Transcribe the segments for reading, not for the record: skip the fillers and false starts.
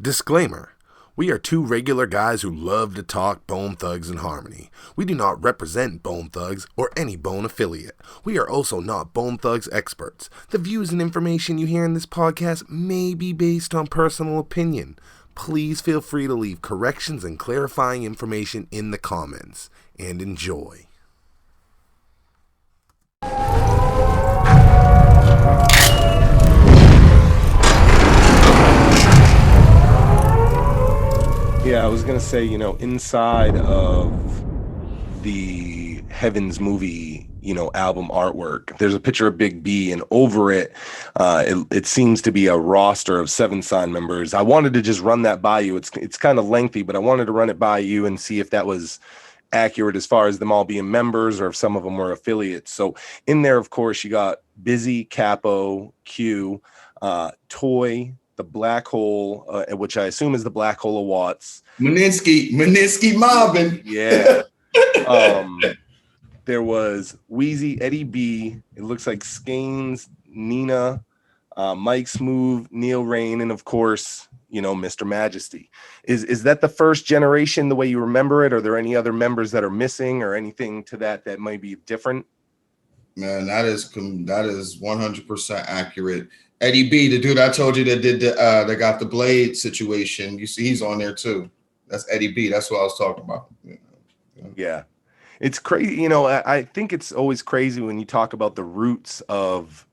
Disclaimer. We are two regular guys who love to talk Bone Thugs and Harmony. We do not represent Bone Thugs or any Bone affiliate. We are also not Bone Thugs experts. The views and information you hear in this podcast may be based on personal opinion. Please feel free to leave corrections and clarifying information in the comments. And enjoy. Yeah, I was going to say, inside of the Heavens movie, album artwork, there's a picture of Big B, and over it, it seems to be a roster of 7 Sign members. I wanted to just run that by you. It's kind of lengthy, but I wanted to run it by you and see if that was accurate as far as them all being members or if some of them were affiliates. So in there, of course, you got Bizzy, Capo, Q, Toy, the Black Hole, which I assume is the Black Hole of Watts. Meninsky mobbing. Yeah. There was Wheezy, Eddie B. It looks like Skanes, Nina, Mike Smooth, Neil Rain, and of course, Mr.Majesty. Is that the first generation the way you remember it? Are there any other members that are missing or anything to that might be different? Man, that is 100% accurate. Eddie B, the dude I told you that did that got the blade situation. You see, he's on there too. That's Eddie B. That's what I was talking about. Yeah. It's crazy. I think it's always crazy when you talk about the roots of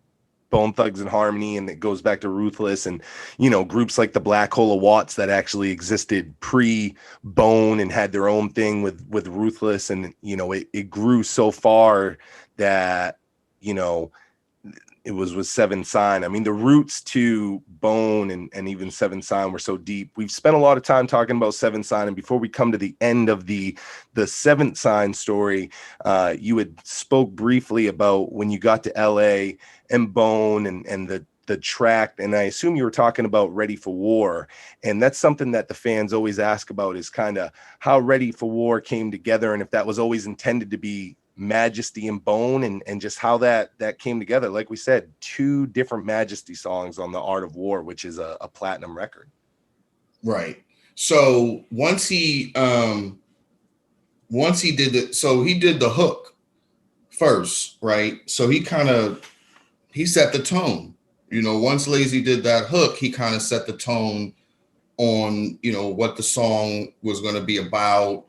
Bone Thugs and Harmony, and it goes back to Ruthless and, groups like the Black Hole of Watts that actually existed pre-Bone and had their own thing with Ruthless. And, it grew so far that, it was with 7 Sign. I mean, the roots to Bone and even 7 Sign were so deep. We've spent a lot of time talking about 7 Sign, and before we come to the end of the 7th Sign story, you had spoke briefly about when you got to LA and Bone and the track, and I assume you were talking about Ready for War, and that's something that the fans always ask about, is kind of how Ready for War came together, and if that was always intended to be Majesty and Bone, and just how that came together. Like we said, 2 different Majesty songs on the Art of War, which is a platinum record. Right. So once he did it, so he did the hook first, right? So he set the tone. Once Lazy did that hook, he kind of set the tone on, what the song was going to be about.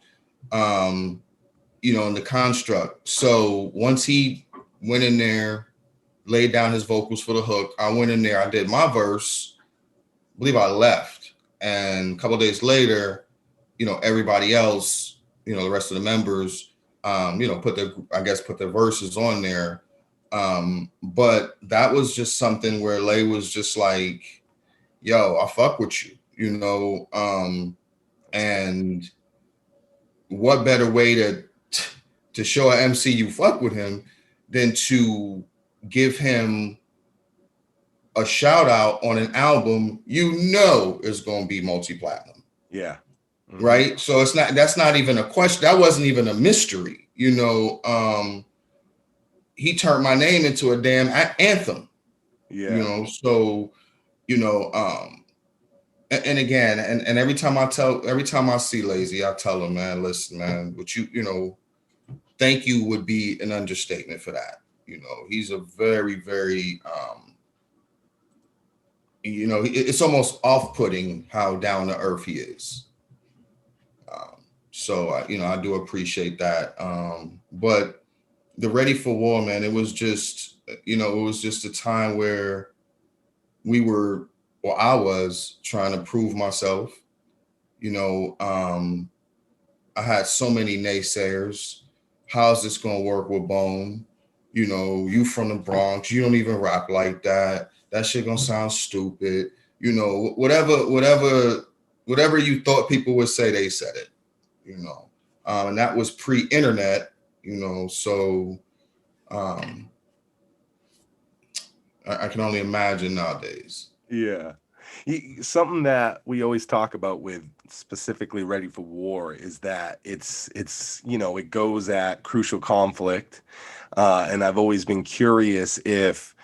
In the construct. So once he went in there, laid down his vocals for the hook, I went in there, I did my verse, I believe I left. And a couple of days later, everybody else, the rest of the members, put their verses on there. But that was just something where Lay was just like, yo, I fuck with you, and what better way to show an MC you fuck with him than to give him a shout out on an album is going to be multi-platinum. Yeah. Mm-hmm. Right? So that's not even a question. That wasn't even a mystery. He turned my name into a damn anthem. Yeah. And again, and every time I see Lazy, I tell him, man, listen, man, but thank you would be an understatement for that. He's a very, very, it's almost off-putting how down to earth he is. I do appreciate that. But the Ready for War, man, it was just a time where I was trying to prove myself. I had so many naysayers. How's this gonna work with Bone? You from the Bronx, you don't even rap like that. That shit gonna sound stupid. Whatever you thought people would say, they said it. And that was pre-internet. So I can only imagine nowadays. Yeah. Something that we always talk about with specifically Ready for War is that it's it goes at crucial conflict, and I've always been curious if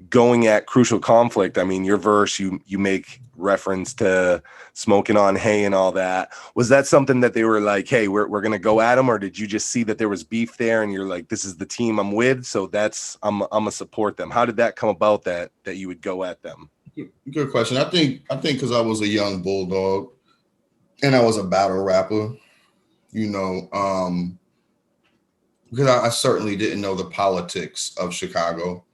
going at crucial conflict, I mean, your verse, you make reference to smoking on hay and all that. Was that something that they were like, hey, we're going to go at them? Or did you just see that there was beef there and you're like, this is the team I'm with, so I'm going to support them? How did that come about that you would go at them? Good question. I think because I was a young bulldog and I was a battle rapper, because I certainly didn't know the politics of Chicago.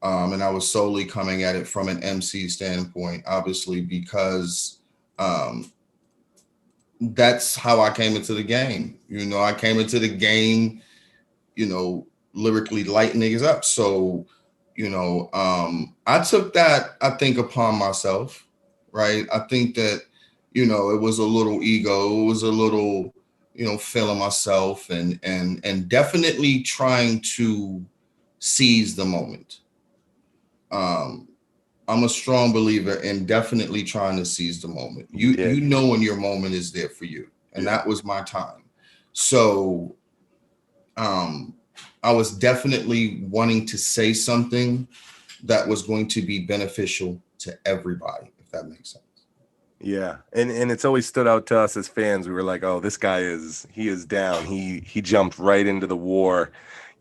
And I was solely coming at it from an MC standpoint, obviously, because that's how I came into the game. I came into the game, lyrically lighting niggas up. So, I took that, I think, upon myself, right? I think that, it was a little ego, it was a little, feeling myself and definitely trying to seize the moment. I'm a strong believer in definitely trying to seize the moment. You know when your moment is there for you, and that was my time. So, I was definitely wanting to say something that was going to be beneficial to everybody, if that makes sense. Yeah, and it's always stood out to us as fans. We were like, oh, this guy is down. He jumped right into the war,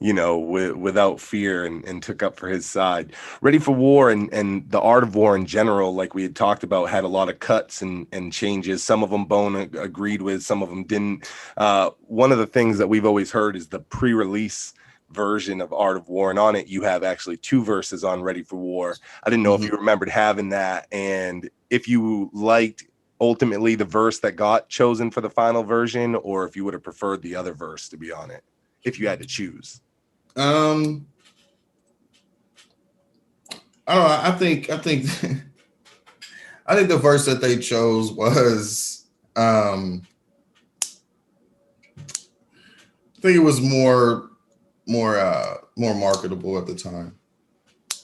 without fear and took up for his side. Ready for War and the Art of War in general, like we had talked about, had a lot of cuts and changes. Some of them Bone agreed with, some of them didn't. One of the things that we've always heard is the pre-release version of Art of War, and on it you have actually 2 verses on Ready for War. I didn't know if you remembered having that, and if you liked ultimately the verse that got chosen for the final version, or if you would have preferred the other verse to be on it, if you had to choose. I don't know. I think I think the verse that they chose was I think it was more marketable at the time.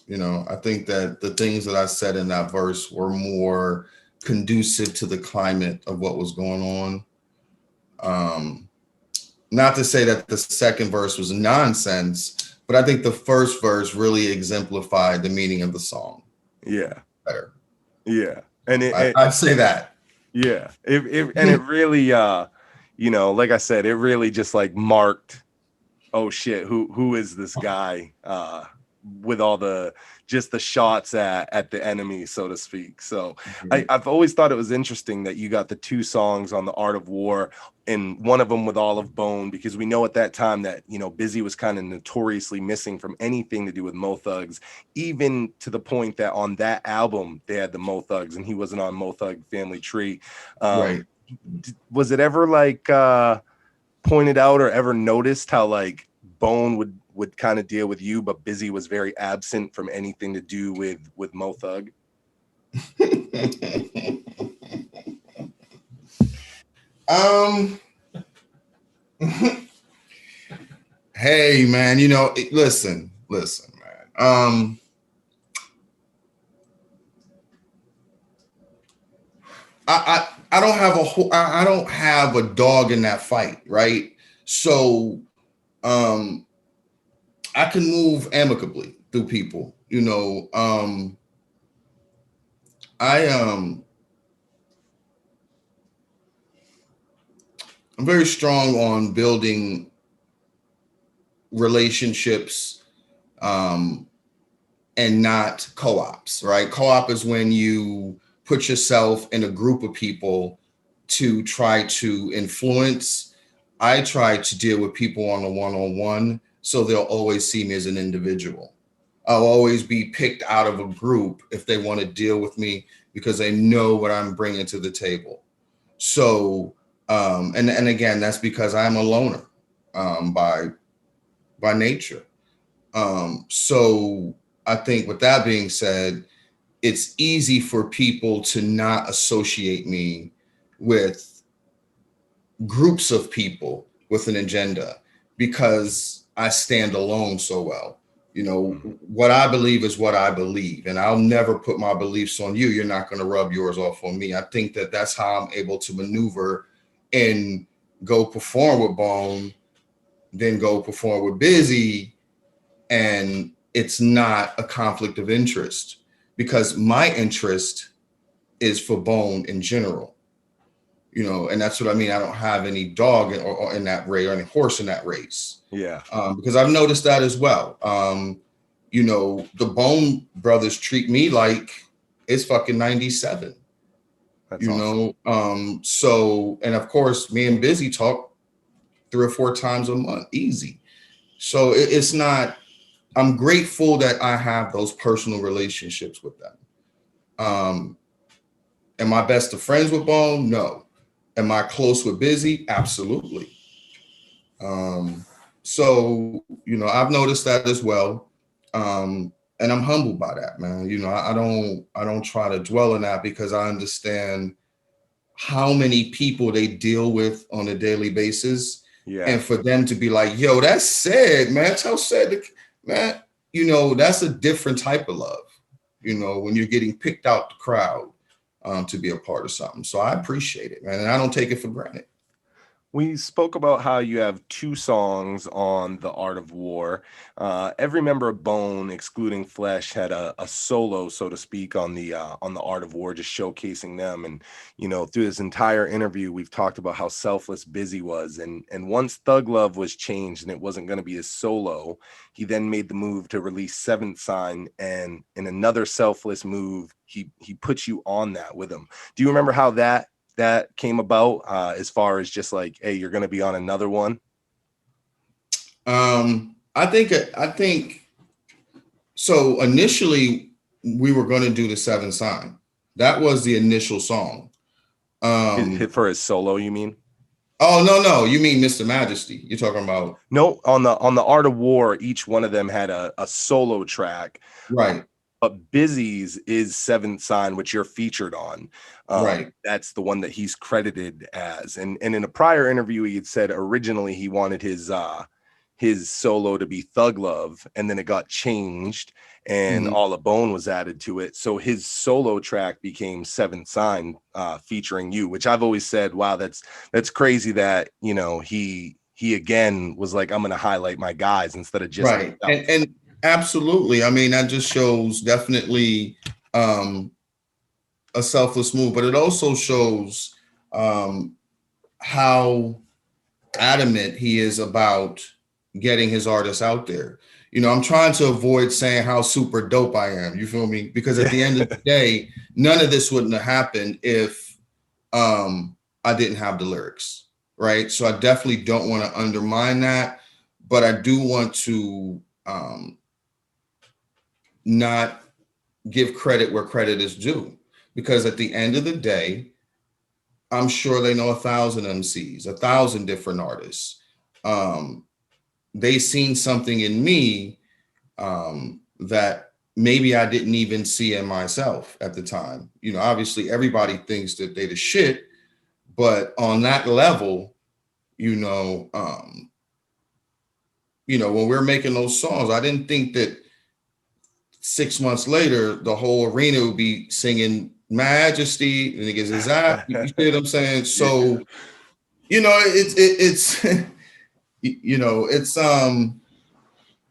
I think that the things that I said in that verse were more conducive to the climate of what was going on. Not to say that the second verse was nonsense, but I think the first verse really exemplified the meaning of the song. Yeah. Better. Yeah. And I'd say that. Yeah. It really, like I said, it really just like marked, oh shit, who is this guy? With all the shots at the enemy, so to speak. So I've always thought it was interesting that you got the 2 songs on the Art of War, and one of them with Olive Bone, because we know at that time that Bizzy was kind of notoriously missing from anything to do with Mo Thugs, even to the point that on that album they had the Mo Thugs and he wasn't on Mo Thug Family Tree. Right. Was it ever like pointed out or ever noticed how like Bone would kind of deal with you, but Bizzy was very absent from anything to do with Mo Thug? Hey man, listen, man. I don't have I don't have a dog in that fight, right? So I can move amicably through people, I'm very strong on building relationships and not co-ops, right? Co-op is when you put yourself in a group of people to try to influence. I try to deal with people on a one-on-one, so they'll always see me as an individual. I'll always be picked out of a group if they want to deal with me because they know what I'm bringing to the table. So, and again, that's because I'm a loner by nature. So I think with that being said, it's easy for people to not associate me with groups of people with an agenda because I stand alone so well. What I believe is what I believe, and I'll never put my beliefs on you. You're not going to rub yours off on me. I think that that's how I'm able to maneuver and go perform with Bone, then go perform with Bizzy, and it's not a conflict of interest because my interest is for Bone in general. And that's what I mean. I don't have any dog in that race or any horse in that race. Yeah. Because I've noticed that as well. The Bone brothers treat me like it's fucking 97. That's awesome. So, and of course, me and Bizzy talk 3 or 4 times a month, easy. So it's not. I'm grateful that I have those personal relationships with them. Am I best of friends with Bone? No. Am I close with Bizzy? Absolutely. So I've noticed that as well, and I'm humbled by that, man. I don't try to dwell on that because I understand how many people they deal with on a daily basis, and for them to be like, "Yo, that's sad, man. Tell sad, man." That's a different type of love. When you're getting picked out the crowd to be a part of something. So I appreciate it, man, and I don't take it for granted. We spoke about how you have 2 songs on The Art of War. Every member of Bone, excluding Flesh, had a solo, so to speak, on the Art of War, just showcasing them. And through this entire interview, we've talked about how selfless Bizzy was. And once Thug Love was changed and it wasn't going to be his solo, he then made the move to release Seventh Sign. And in another selfless move, he put you on that with him. Do you remember how that came about, as far as just like, hey, you're going to be on another one? I think so. Initially, we were going to do the Seventh Sign. That was the initial song. For his solo, you mean? Oh, no. You mean Mr.Majesty. You're talking about. No, on the Art of War, each one of them had a solo track. Right. But Bizzy's is Seventh Sign, which you're featured on. Right. That's the one that he's credited as. And in a prior interview, he had said originally he wanted his solo to be Thug Love, and then it got changed and All the Bone was added to it. So his solo track became Seventh Sign, featuring you, which I've always said, wow, that's crazy that, he again was like, I'm going to highlight my guys instead of just right. And absolutely. I mean, that just shows definitely a selfless move, but it also shows how adamant he is about getting his artists out there. I'm trying to avoid saying how super dope I am. You feel me? Because at the end of the day, none of this wouldn't have happened if I didn't have the lyrics, right? So I definitely don't want to undermine that, but I do want to not give credit where credit is due, because at the end of the day, I'm sure they know 1,000 MCs, 1,000 different artists. They seen something in me that maybe I didn't even see in myself at the time. Obviously everybody thinks that they the shit, but on that level, when we're making those songs, I didn't think that 6 months later, the whole arena would be singing Majesty, and niggas is that. You see what I'm saying? So, it's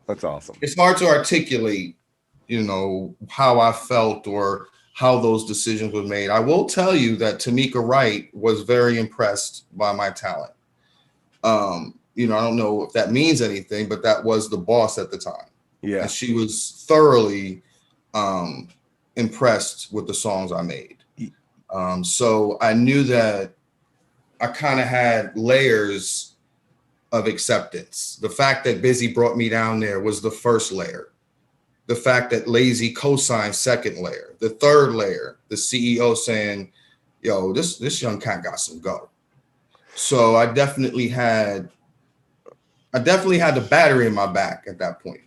that's awesome. It's hard to articulate, how I felt or how those decisions were made. I will tell you that Tamika Wright was very impressed by my talent. I don't know if that means anything, but that was the boss at the time. Yeah. And she was thoroughly impressed with the songs I made. So I knew that I kind of had layers of acceptance. The fact that Bizzy brought me down there was the first layer. The fact that Lazy co-signed, second layer. The third layer, the CEO saying, yo, this young cat got some go. So I definitely had the battery in my back at that point.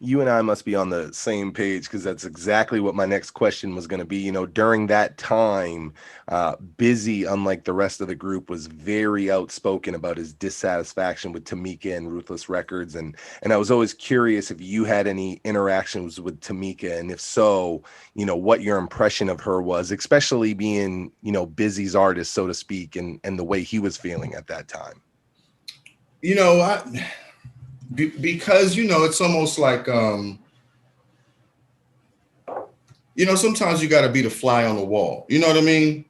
You and I must be on the same page, because that's exactly what my next question was going to be. During that time, Bizzy, unlike the rest of the group, was very outspoken about his dissatisfaction with Tamika and Ruthless Records. And I was always curious if you had any interactions with Tamika, and if so, what your impression of her was, especially being, Bizzy's artist, so to speak, and the way he was feeling at that time. Because it's almost like sometimes you got to be the fly on the wall. You know what I mean?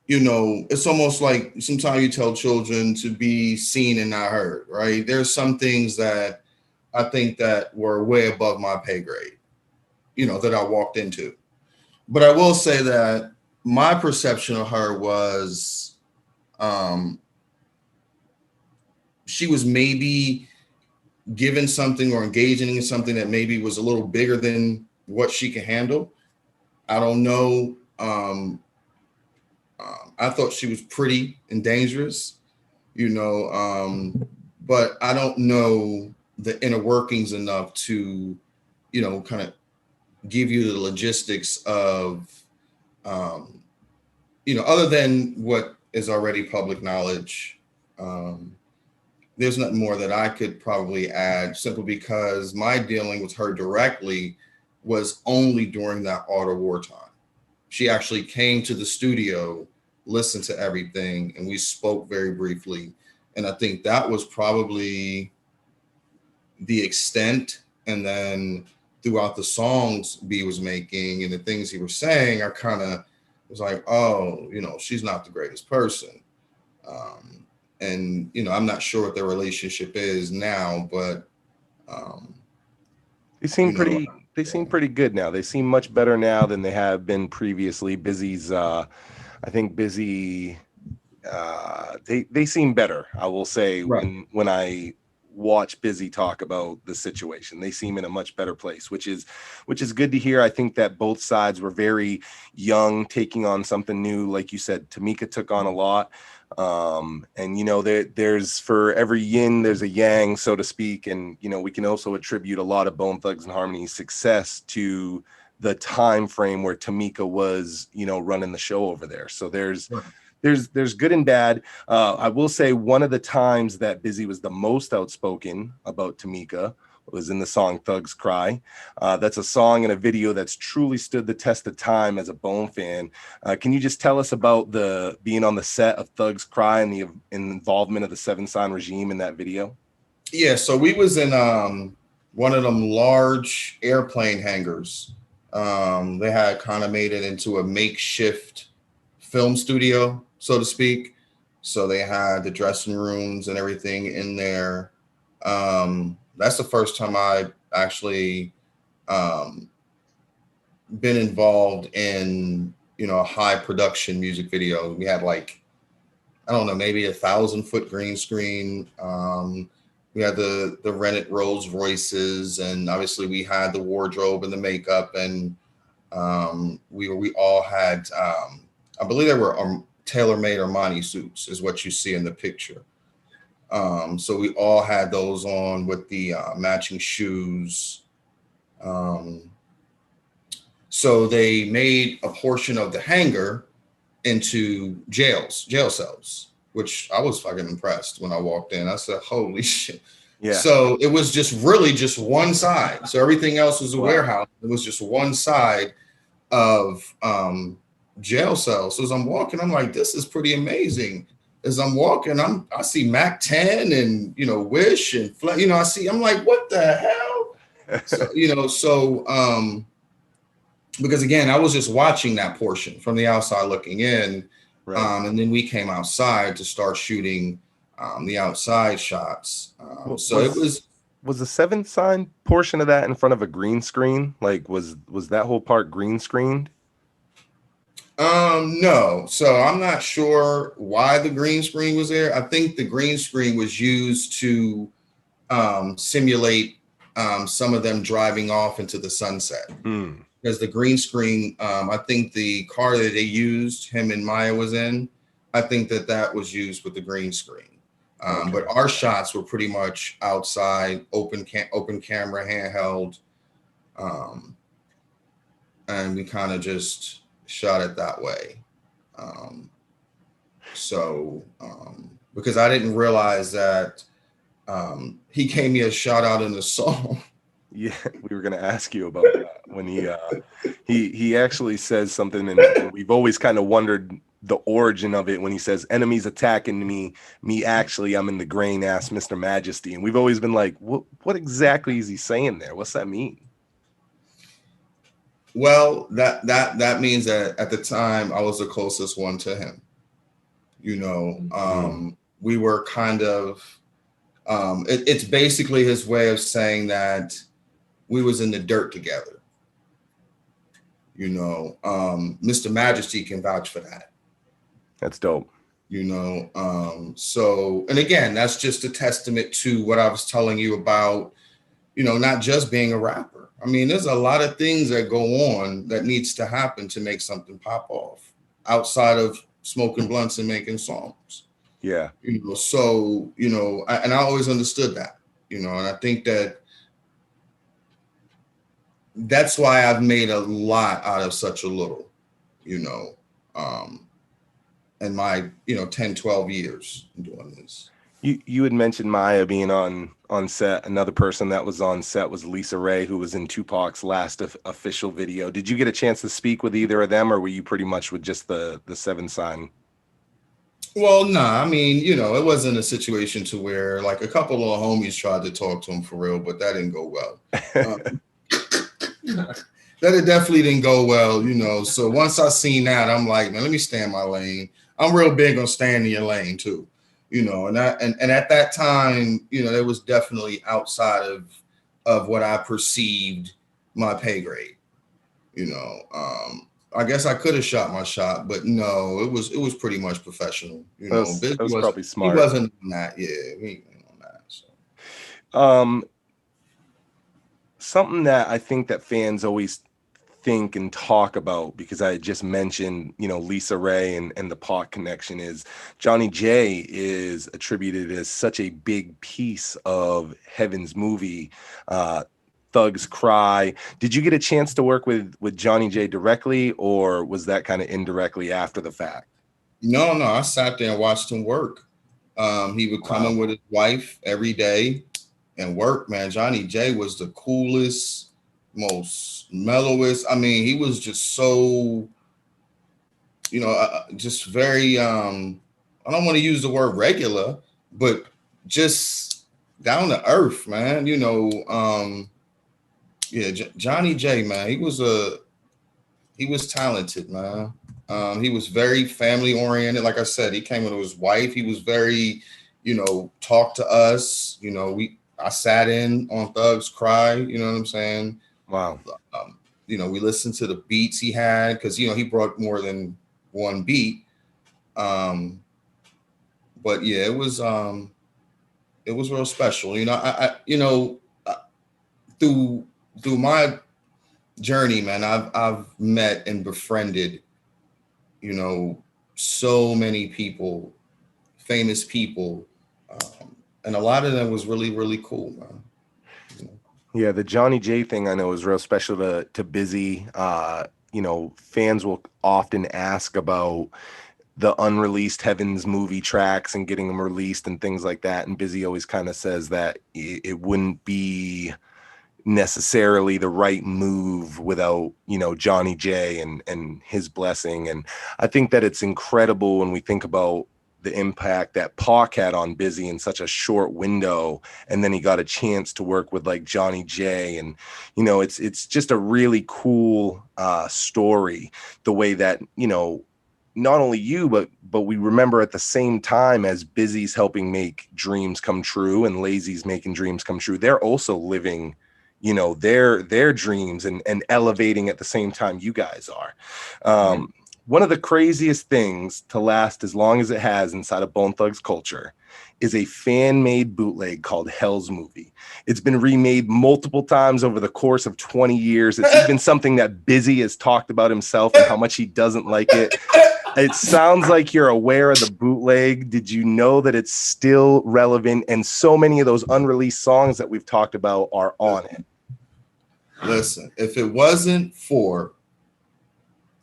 It's almost like sometimes you tell children to be seen and not heard, right? There's some things that I think that were way above my pay grade, that I walked into. But I will say that my perception of her was she was maybe given something or engaging in something that maybe was a little bigger than what she can handle. I don't know. I thought she was pretty and dangerous, but I don't know the inner workings enough to, kind of give you the logistics of, other than what is already public knowledge. There's nothing more that I could probably add, simply because my dealing with her directly was only during that auto war time. She actually came to the studio, listened to everything, and we spoke very briefly. And I think that was probably the extent. And then throughout the songs B was making and the things he was saying, I kind of was like, oh, she's not the greatest person. And I'm not sure what their relationship is now, but They seem pretty good now. They seem much better now than they have been previously. Bizzy's I think Bizzy they seem better, I will say. Right. When I watch Bizzy talk about the situation, they seem in a much better place, which is good to hear. I think that both sides were very young, taking on something new. Like you said, Tamika took on a lot. And there's for every yin there's a yang, so to speak, and we can also attribute a lot of Bone Thugs and Harmony's success to the time frame where Tamika was running the show over there. So there's good and bad. I will say one of the times that Bizzy was the most outspoken about Tamika was in the song Thugs Cry. That's a song and a video that's truly stood the test of time as a Bone fan. Can you just tell us about the being on the set of Thugs Cry and the involvement of the Seven Sign regime in that video? Yeah, so we was in one of them large airplane hangars. They had kind of made it into a makeshift film studio, so to speak. So they had the dressing rooms and everything in there. That's the first time I actually been involved in a high production music video. We had like, I don't know, maybe 1,000-foot green screen. We had the rented Rolls Royces, and obviously we had the wardrobe and the makeup, and we all had I believe they were tailor-made Armani suits, is what you see in the picture. So we all had those on with the matching shoes. So they made a portion of the hangar into jail cells, which I was fucking impressed when I walked in. I said, holy shit. Yeah. So it was really just one side. So everything else was a warehouse. It was just one side of jail cells. So as I'm walking, I'm like, this is pretty amazing. As I'm walking, I see Mac 10 and Wish and I'm like, what the hell? So because again, I was just watching that portion from the outside looking in. Right. And then we came outside to start shooting the outside shots. Was the Seven Sign portion of that in front of a green screen? Like was that whole part green screened? No. So I'm not sure why the green screen was there. I think the green screen was used to simulate some of them driving off into the sunset. Because the green screen, I think the car that they used, him and Maya was in, I think that was used with the green screen. Okay. But our shots were pretty much outside, open camera, handheld, and we kind of just shot it that way. Because I didn't realize that he gave me a shout out in the song. Yeah, we were going to ask you about that when he actually says something, and we've always kind of wondered the origin of it when he says enemies attacking me actually I'm in the grain, ass Mr.Majesty, and we've always been like, what exactly is he saying there? What's that mean? Well, that means that at the time I was the closest one to him. You know, we were kind of it's basically his way of saying that we was in the dirt together. You know, Mr.Majesty can vouch for that. That's dope. You know, so, and again, that's just a testament to what I was telling you about, you know, not just being a rapper. I mean, there's a lot of things that go on that needs to happen to make something pop off outside of smoking blunts and making songs. Yeah. You know, so, you know, and I always understood that, you know, and I think that that's why I've made a lot out of such a little, you know, in my, you know, 10, 12 years doing this. You had mentioned Maya being on set. Another person that was on set was Lisa Ray, who was in Tupac's last official video. Did you get a chance to speak with either of them, or were you pretty much with just the Seven Sign? Well, nah, I mean, you know, it wasn't a situation to where like a couple of homies tried to talk to him for real, but that didn't go well. That definitely didn't go well, you know. So once I seen that, I'm like, man, let me stay in my lane. I'm real big on staying in your lane too, you know. And at that time, you know, it was definitely outside of what I perceived my pay grade, you know. I guess I could have shot my shot, but no, it was pretty much professional, you know. That was probably smart. He wasn't on that, yeah, he wasn't on that. So. Something that I think that fans always think and talk about, because I just mentioned, you know, Lisa Ray and the Pac connection, is Johnny J is attributed as such a big piece of Heaven's movie, Thugs Cry. Did you get a chance to work with Johnny J directly, or was that kind of indirectly after the fact? No, I sat there and watched him work. He would come in with his wife every day and work, man. Johnny J was the coolest, most mellowest. I mean, he was just so, you know, just very, I don't want to use the word regular, but just down to earth, man. You know, yeah, Johnny J, man, he was talented, man. He was very family oriented. Like I said, he came with his wife. He was very, you know, talk to us. You know, I sat in on Thugs Cry. You know what I'm saying? Wow. You know, we listened to the beats he had because, you know, he brought more than one beat. But yeah, it was real special. You know, I you know, through my journey, man, I've met and befriended, you know, so many people, famous people, and a lot of them was really, really cool, man. You know? Yeah, the Johnny J thing I know is real special to Bizzy. You know, fans will often ask about the unreleased Heaven's movie tracks and getting them released and things like that, and Bizzy always kind of says that it wouldn't be necessarily the right move without, you know, Johnny J and his blessing. And I think that it's incredible when we think about the impact that Pac had on Bizzy in such a short window, and then he got a chance to work with like Johnny J, and you know, it's just a really cool story, the way that, you know, not only you, but we remember at the same time as Bizzy's helping make dreams come true and Lazy's making dreams come true, they're also living, you know, their dreams and elevating at the same time you guys are. One of the craziest things to last as long as it has inside of Bone Thugs culture is a fan-made bootleg called Hell's Movie. It's been remade multiple times over the course of 20 years. It's even something that Bizzy has talked about himself and how much he doesn't like it. It sounds like you're aware of the bootleg. Did you know that it's still relevant? And so many of those unreleased songs that we've talked about are on it. Listen, if it wasn't for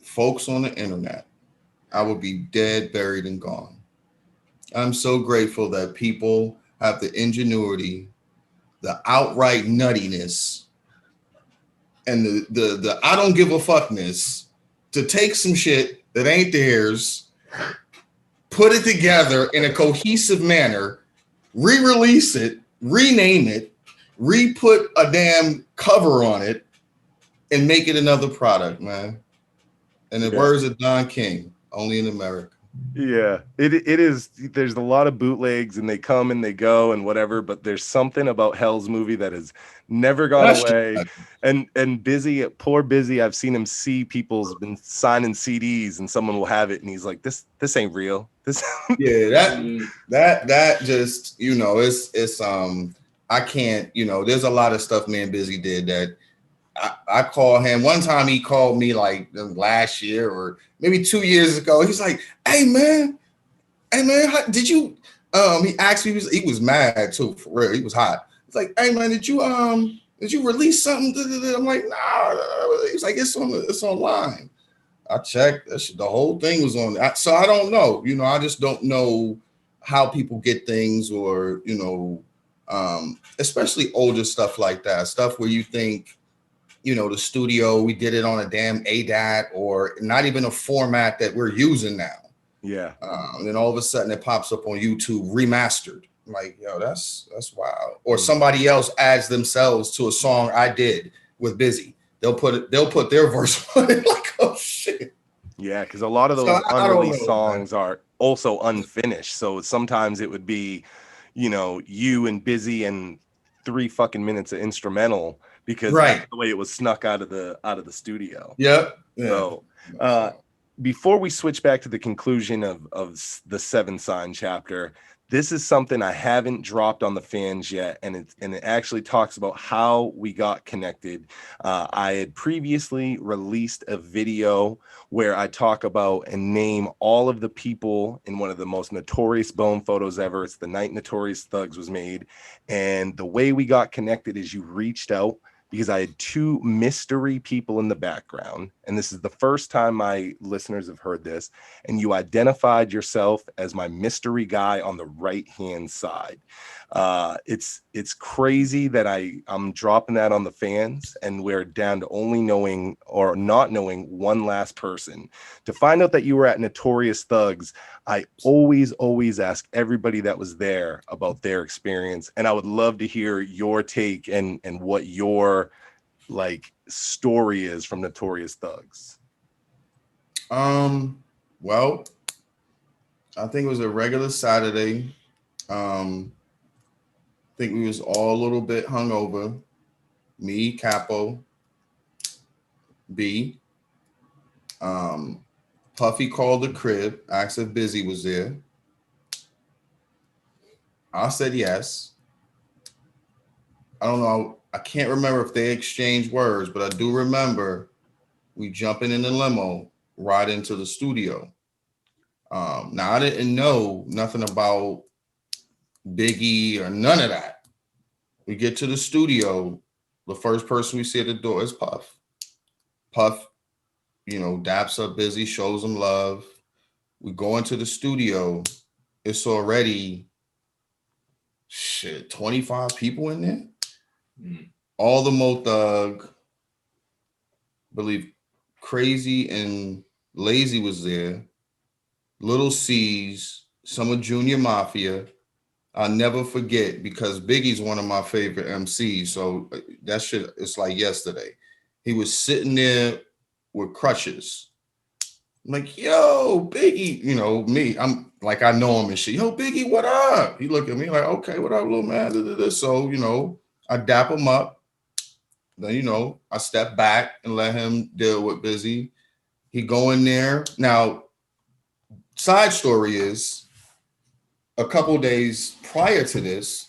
folks on the internet, I would be dead, buried, and gone. I'm so grateful that people have the ingenuity, the outright nuttiness, and the I don't give a fuckness to take some shit that ain't theirs, put it together in a cohesive manner, re-release it, rename it, re-put a damn cover on it, and make it another product, man. And the words of Don King, only in America. Yeah, it is. There's a lot of bootlegs, and they come and they go and whatever. But there's something about Hell's Movie that has never gone away. And Bizzy, poor Bizzy, I've seen him see people's been signing CDs, and someone will have it, and he's like, "This ain't real." This. Yeah, that just, you know, it's I can't, you know, there's a lot of stuff me and Bizzy did that I call him. One time he called me like last year or maybe 2 years ago. He's like, hey man, did you he asked me, he was mad too, for real. He was hot. He's like, hey man, did you release something? I'm like, nah. He's like, it's online. I checked. The whole thing was on. So I don't know. You know, I just don't know how people get things, or, you know, especially older stuff like that. Stuff where you think, you know, the studio, we did it on a damn ADAT or not even a format that we're using now. Yeah. And then all of a sudden it pops up on YouTube remastered. I'm like, yo, that's wild. Or somebody else adds themselves to a song I did with Bizzy. They'll put their verse on it. Like, oh shit. Yeah, because a lot of those unreleased songs are also unfinished. So sometimes it would be, you know, you and Bizzy and 3 fucking minutes of instrumental, because that's the way it was snuck out of the studio. Yep. Yeah. So before we switch back to the conclusion of the 7 sign chapter, this is something I haven't dropped on the fans yet, and it actually talks about how we got connected. I had previously released a video where I talk about and name all of the people in one of the most notorious Bone photos ever. It's the night Notorious Thugs was made, and the way we got connected is you reached out because I had 2 mystery people in the background. And this is the first time my listeners have heard this. And you identified yourself as my mystery guy on the right-hand side. It's crazy that I'm dropping that on the fans, and we're down to only knowing or not knowing one last person. To find out that you were at Notorious Thugs, I always ask everybody that was there about their experience, and I would love to hear your take and what your like story is from Notorious Thugs. Well, I think it was a regular Saturday. I think we was all a little bit hungover. Me, Capo, B. Puffy called the crib, asked if Bizzy was there. I said yes. I don't know. I can't remember if they exchanged words, but I do remember we jumping in the limo right into the studio. Now I didn't know nothing about Biggie or none of that. We get to the studio. The first person we see at the door is Puff. Puff, you know, daps up Bizzy, shows him love. We go into the studio. It's already 25 people in there. All the Mo Thug, believe Crazy and Lazy was there. Little C's, some of Junior Mafia. I'll never forget, because Biggie's one of my favorite MCs. So that shit, it's like yesterday. He was sitting there with crutches. I'm like, yo, Biggie, you know, me, I'm like, I know him and shit. Yo, Biggie, what up? He looked at me like, okay, what up, little man? So, you know, I dap him up. Then, you know, I step back and let him deal with Bizzy. He go in there. Now, side story is, a couple days prior to this,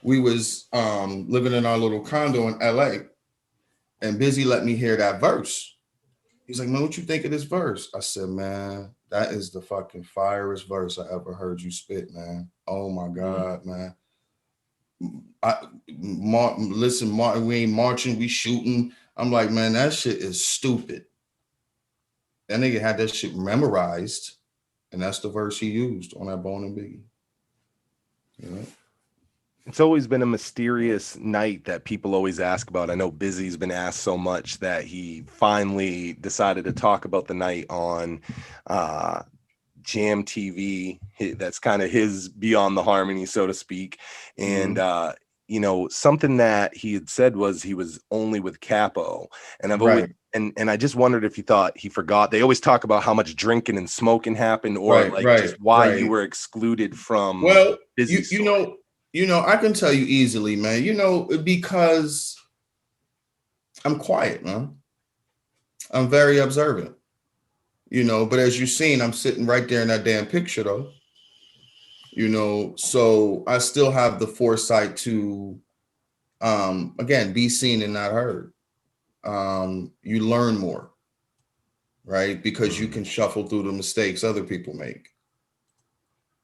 we was living in our little condo in LA, and Bizzy let me hear that verse. He's like, man, what you think of this verse? I said, man, that is the fucking firest verse I ever heard you spit, man. Oh my God, man. Listen, Martin, we ain't marching, we shooting. I'm like, man, that shit is stupid. That nigga had that shit memorized, and that's the verse he used on that Bone and Biggie. You know? It's always been a mysterious night that people always ask about. I know Bizzy's been asked so much that he finally decided to talk about the night on Jam TV. That's kind of his Beyond the Harmony, so to speak. And you know, something that he had said was he was only with Capo. And I've always, Right. and I just wondered if he thought he forgot. They always talk about how much drinking and smoking happened, or Right. like Right. just why you Right. were excluded from Well, Bizzy's you story. know, I can tell you easily, man. You know, because I'm quiet, man. I'm very observant. You know, but as you've seen, I'm sitting right there in that damn picture, though. You know, so I still have the foresight to, again, be seen and not heard. You learn more, right? Because you Mm. can shuffle through the mistakes other people make.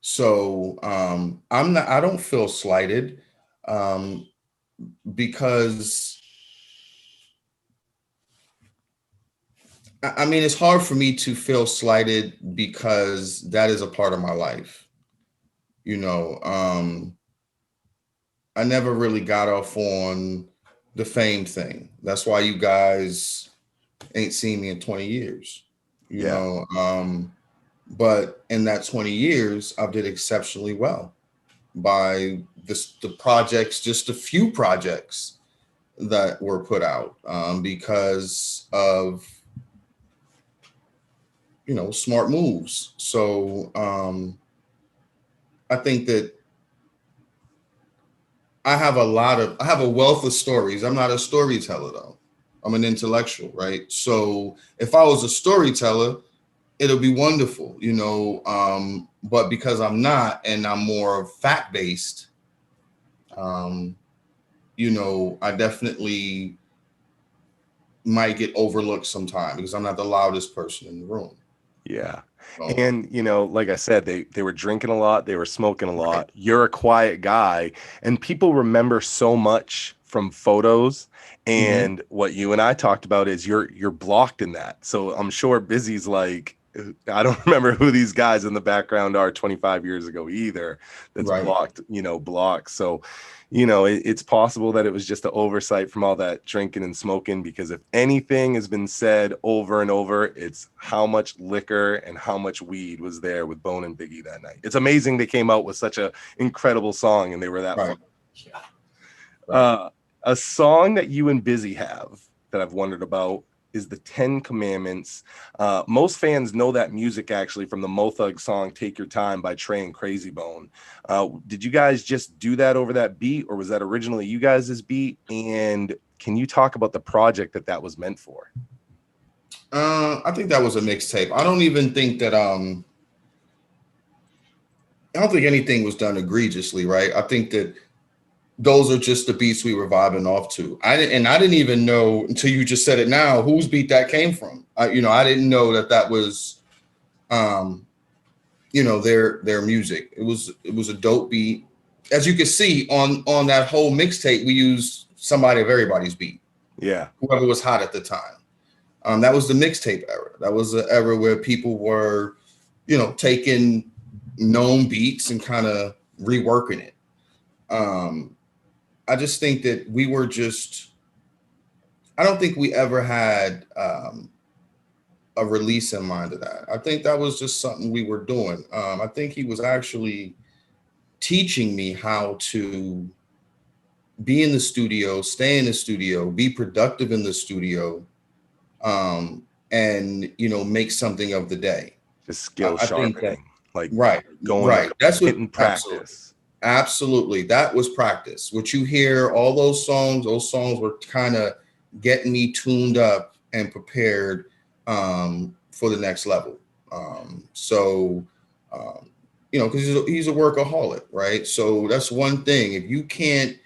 So I don't feel slighted, um, because I mean, it's hard for me to feel slighted because that is a part of my life. You know, I never really got off on the fame thing. That's why you guys ain't seen me in 20 years. You Yeah. know, but in that 20 years, I did exceptionally well by the projects, just a few projects that were put out, because of, you know, smart moves. So I think that I have a wealth of stories. I'm not a storyteller though. I'm an intellectual, right? So if I was a storyteller, it'll be wonderful, you know. But because I'm not, and I'm more fact based, um, you know, I definitely might get overlooked sometime because I'm not the loudest person in the room. Yeah. So, And you know, like I said, they were drinking a lot, they were smoking a lot. You're a quiet guy, and people remember so much from photos. mhm. And what you and I talked about is you're blocked in that. So I'm sure Busy's like, I don't remember who these guys in the background are 25 years ago either. That's Right, blocked, you know, blocked. So you know, it's possible that it was just an oversight from all that drinking and smoking, because if anything has been said over and over, it's how much liquor and how much weed was there with Bone and Biggie that night. It's amazing they came out with such a incredible song and they were that fun. right, right. Uh, a song that you and Busy have that I've wondered about is the Ten Commandments. Most fans know that music actually from the Mo Thug song "Take Your Time" by Trey and Crazy Bone. Did you guys just do that over that beat, or was that originally you guys' beat? And can you talk about the project that was meant for? I think that was a mixtape. I don't even think that I don't think anything was done egregiously, right? I think that those are just the beats we were vibing off to. I didn't even know until you just said it now whose beat that came from. You know, I didn't know that was, um, you know, their music. It was a dope beat. As you can see on that whole mixtape, we used somebody of everybody's beat, Yeah. whoever was hot at the time. That was the mixtape era. That was the era where people were, you know, taking known beats and kind of reworking it. Um, I just think that we were just, I don't think we ever had a release in mind of that. I think that was just something we were doing. I think he was actually teaching me how to be in the studio, stay in the studio, be productive in the studio, and, you know, make something of the day. Just skill I think that, sharpening, like right, going right. That's what, hitting absolutely. practice. Absolutely. That was practice. What you hear, all those songs were kind of getting me tuned up and prepared, for the next level. So, um, you know, because he's a workaholic, right? So that's one thing. If you can't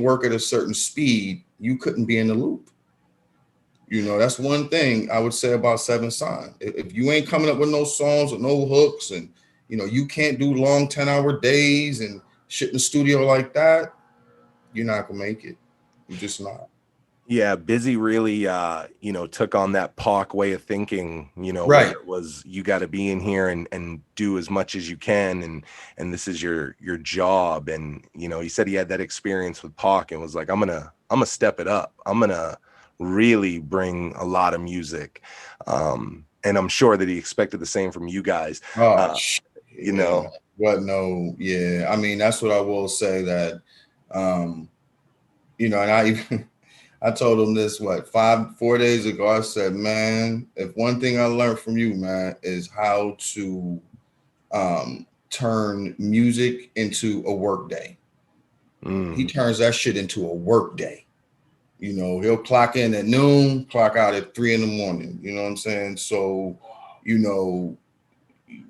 work at a certain speed, you couldn't be in the loop. You know, that's one thing I would say about Seven Sign. If you ain't coming up with no songs or no hooks, and, you know, you can't do long 10-hour days and shit in the studio like that, you're not gonna make it. You're just not. Yeah, Busy really you know, took on that Pac way of thinking, you know, where Right. it was you got to be in here and do as much as you can, and this is your job. And you know, he said he had that experience with Pac and was like, I'm gonna step it up. I'm gonna really bring a lot of music. And I'm sure that he expected the same from you guys. Oh, Uh, you yeah, man. know, What? No, yeah. I mean, that's what I will say, that You know, and I even I told him this 4 days ago. I said, man, if one thing I learned from you, man, is how to turn music into a work day. He turns that shit into a work day. You know, he'll clock in at noon, clock out at 3 a.m. You know what I'm saying? So, you know,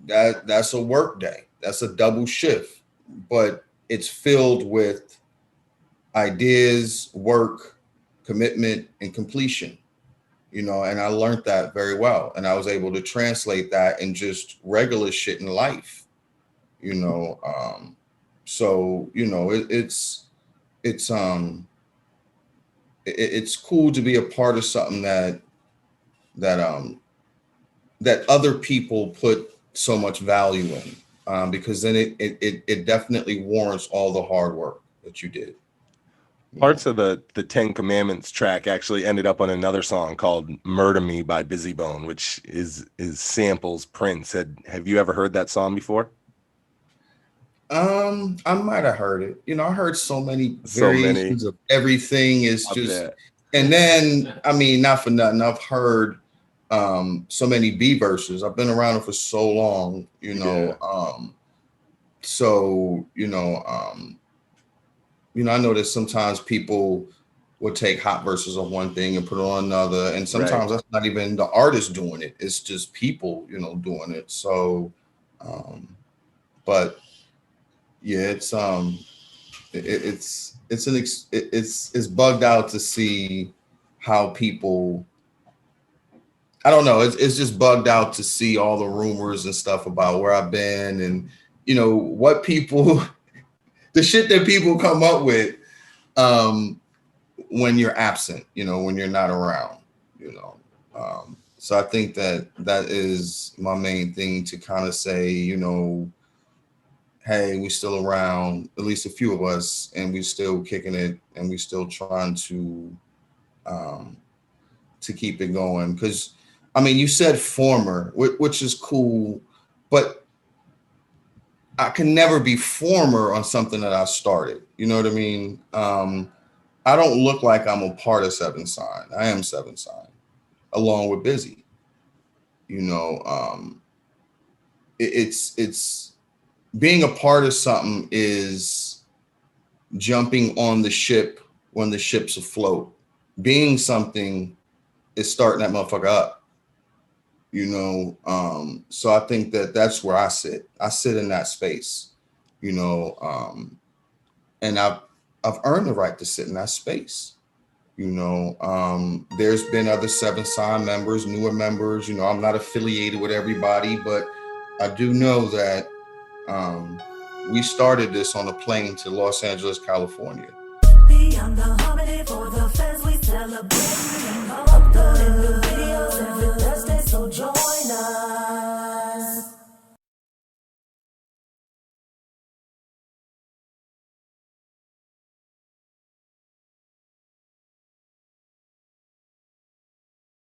that's a work day. That's a double shift, but it's filled with ideas, work, commitment, and completion. You know, and I learned that very well, and I was able to translate that in just regular shit in life. You know, so you know, it's it's cool to be a part of something that that other people put so much value in, because then it definitely warrants all the hard work that you did. Parts of the Ten Commandments track actually ended up on another song called "Murder Me" by Bizzy Bone, which is samples Prince. Have you ever heard that song before? I might have heard it. You know, I heard so many variations of everything. Is just, and then I mean, not for nothing, I've heard so many B verses. I've been around it for so long, you know. So I know that sometimes people would take hot verses on one thing and put it on another, and sometimes that's not even the artist doing it. It's just people, you know, doing it. So, but yeah, it's bugged out to see how people. I don't know. It's just bugged out to see all the rumors and stuff about where I've been, and you know what people, the shit that people come up with when you're absent. You know, when you're not around. You know, so I think that is my main thing to kind of say. You know, hey, we still around, at least a few of us, and we still kicking it, and we still trying to keep it going. Because, I mean, you said former, which is cool, but I can never be former on something that I started. You know what I mean? I don't look like I'm a part of Seven Sign. I am Seven Sign, along with Bizzy. You know, it's being a part of something is jumping on the ship when the ship's afloat. Being something is starting that motherfucker up. You know, so I think that that's where I sit. I sit in that space. You know, and I've earned the right to sit in that space. You know, there's been other Seven Sign members, newer members. You know, I'm not affiliated with everybody, but I do know that we started this on a plane to Los Angeles, California. Beyond the harmony for the fans we celebrate.